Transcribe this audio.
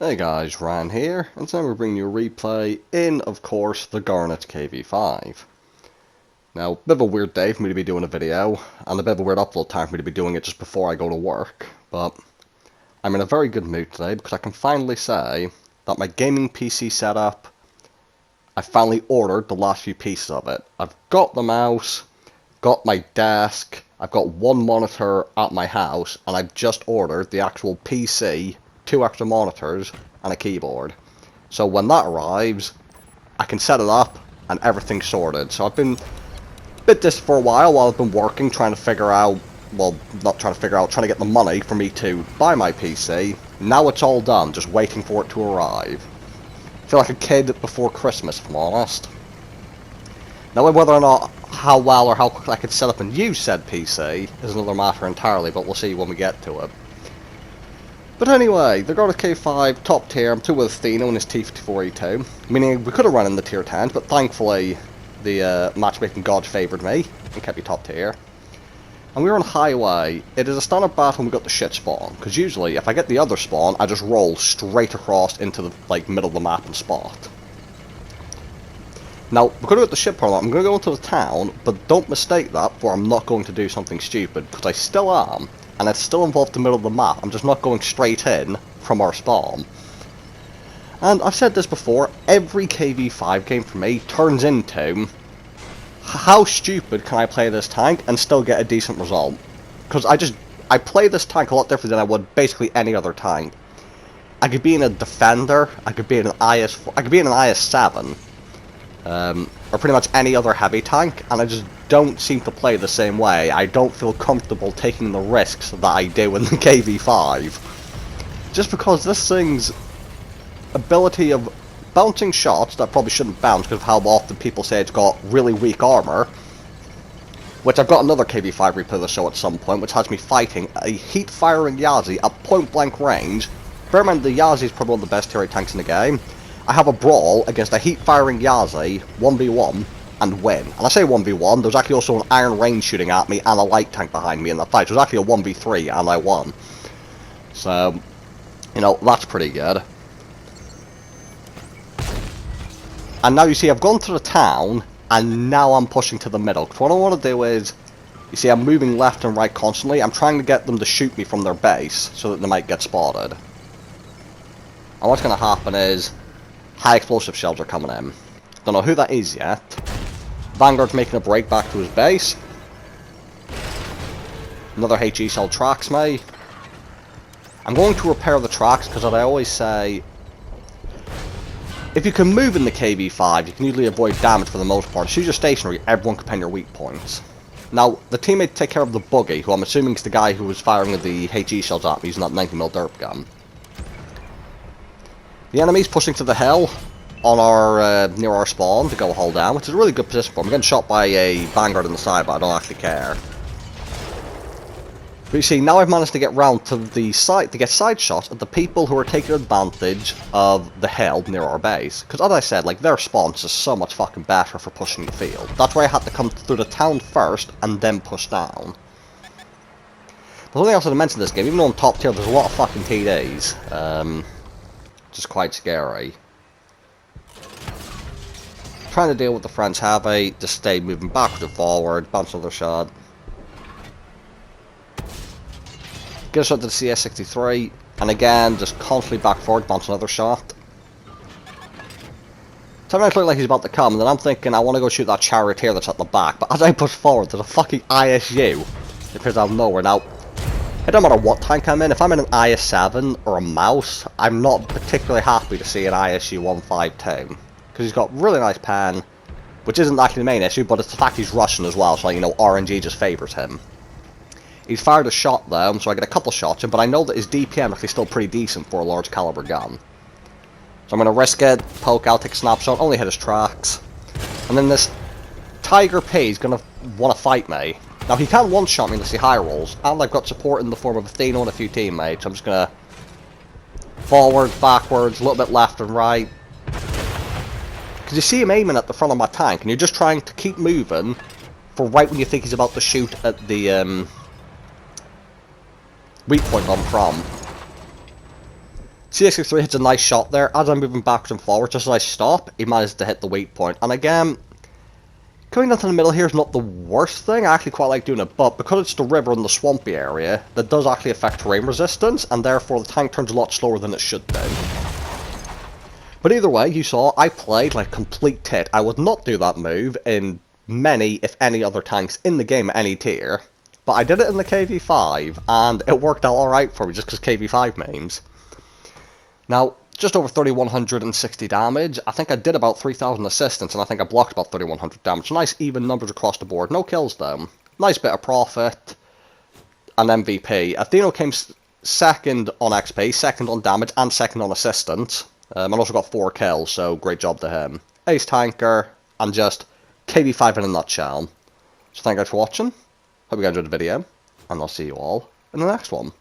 Hey guys, Ryan here, and today we're bringing you a replay in, of course, the Gorynych KV5. Now, a bit of a weird day for me to be doing a video, and a bit of a weird upload time for me to be doing it just before I go to work, but I'm in a very good mood today because I can finally say that my gaming PC setup, I finally ordered the last few pieces of it. I've got the mouse, got my desk, I've got one monitor at my house, and I've just ordered the actual PC, 2 extra monitors, and a keyboard. So when that arrives, I can set it up, and everything's sorted. So I've been a bit distant for a while I've been working, trying to figure out, well, not trying to figure out, trying to get the money for me to buy my PC. Now it's all done, just waiting for it to arrive. I feel like a kid before Christmas, if I'm honest. Now, whether or not how well or how quickly I can set up and use said PC is another matter entirely, but we'll see when we get to it. But anyway, the Gorynych KV5 top tier. I'm 2 with Athena and his T54E2, meaning we could have run in the tier 10, but thankfully the matchmaking gods favoured me and kept me top tier. And we were on highway. It is a standard battle when we got the shit spawn, because usually if I get the other spawn, I just roll straight across into the middle of the map and spot. Now, we're going to go to the ship part. I'm going to go into the town, but don't mistake that for I'm not going to do something stupid, because I still am, and it's still involved in the middle of the map. I'm just not going straight in from our spawn. And I've said this before, every KV5 game for me turns into how stupid can I play this tank and still get a decent result? Because I play this tank a lot different than I would basically any other tank. I could be in a defender, I could be in an IS7, or pretty much any other heavy tank, and I just don't seem to play the same way. I don't feel comfortable taking the risks that I do in the KV5. Just because this thing's ability of bouncing shots that probably shouldn't bounce because of how often people say it's got really weak armor, which I've got another KV5 replay of the show at some point, which has me fighting a heat-firing Yazi at point-blank range. Bear in mind, the Yazi is probably one of the best tier 8 tanks in the game. I have a brawl against a heat-firing Yazi, 1v1, and win. And I say 1v1, there's actually also an iron range shooting at me and a light tank behind me in the fight. So it was actually a 1v3 and I won. So, you know, that's pretty good. And now you see I've gone to the town, and now I'm pushing to the middle. Because what I want to do is, you see I'm moving left and right constantly. I'm trying to get them to shoot me from their base, so that they might get spotted. And what's going to happen is, high explosive shells are coming in. Don't know who that is yet. Vanguard's making a break back to his base. Another HE shell tracks me. I'm going to repair the tracks, because as I always say, if you can move in the KV5, you can usually avoid damage for the most part. As soon as you're stationary, everyone can pin your weak points. Now, the teammate take care of the buggy, who I'm assuming is the guy who was firing the HE shells at me using that 90mm derp gun. The enemy's pushing to the hill on our near our spawn to go hold down, which is a really good position for him. I'm getting shot by a Vanguard on the side, but I don't actually care. But you see, now I've managed to get round to the side to get side shots at the people who are taking advantage of the hill near our base. Because as I said, like, their spawns is so much fucking better for pushing the field. That's why I had to come through the town first and then push down. But something else I mentioned this game, even though I'm top tier, there's a lot of fucking TDs. Which is quite scary. Trying to deal with the French heavy, just stay moving backwards and forward, bounce another shot. Get a shot to the CS63, and again, just constantly back forward, bounce another shot. Sometimes it looks like he's about to come, and then I'm thinking I want to go shoot that charioteer that's at the back, but as I push forward, there's a fucking ISU. It appears out of nowhere. Now, it don't matter what tank I'm in, if I'm in an IS7 or a mouse, I'm not particularly happy to see an ISU 152. Because he's got really nice pan, which isn't actually the main issue, but it's the fact he's Russian as well, so, you know, RNG just favours him. He's fired a shot though, so I get a couple shots in, but I know that his DPM is actually still pretty decent for a large caliber gun. So I'm going to risk it, poke out, take a snapshot, only hit his tracks. And then this Tiger P is going to want to fight me. Now he can one-shot me unless he high rolls, and I've got support in the form of Athena and a few teammates. I'm just going to forwards, backwards, a little bit left and right. Because you see him aiming at the front of my tank, and you're just trying to keep moving for right when you think he's about to shoot at the weak point on prom. CX63 hits a nice shot there. As I'm moving backwards and forwards, just as I stop, he manages to hit the weak point. And again, coming down to the middle here is not the worst thing. I actually quite like doing it, but because it's the river and the swampy area, that does actually affect terrain resistance, and therefore the tank turns a lot slower than it should do. But either way, you saw, I played like complete tit. I would not do that move in many, if any, other tanks in the game at any tier. But I did it in the KV5, and it worked out alright for me, just because KV5 memes. Now, just over 3,160 damage. I think I did about 3,000 assistance, and I think I blocked about 3,100 damage. Nice even numbers across the board. No kills, though. Nice bit of profit. And MVP. Atheno came second on XP, second on damage, and second on assistance. And also got 4 kills, so great job to him. Ace tanker, and just KV5 in a nutshell. So thank you guys for watching. Hope you guys enjoyed the video, and I'll see you all in the next one.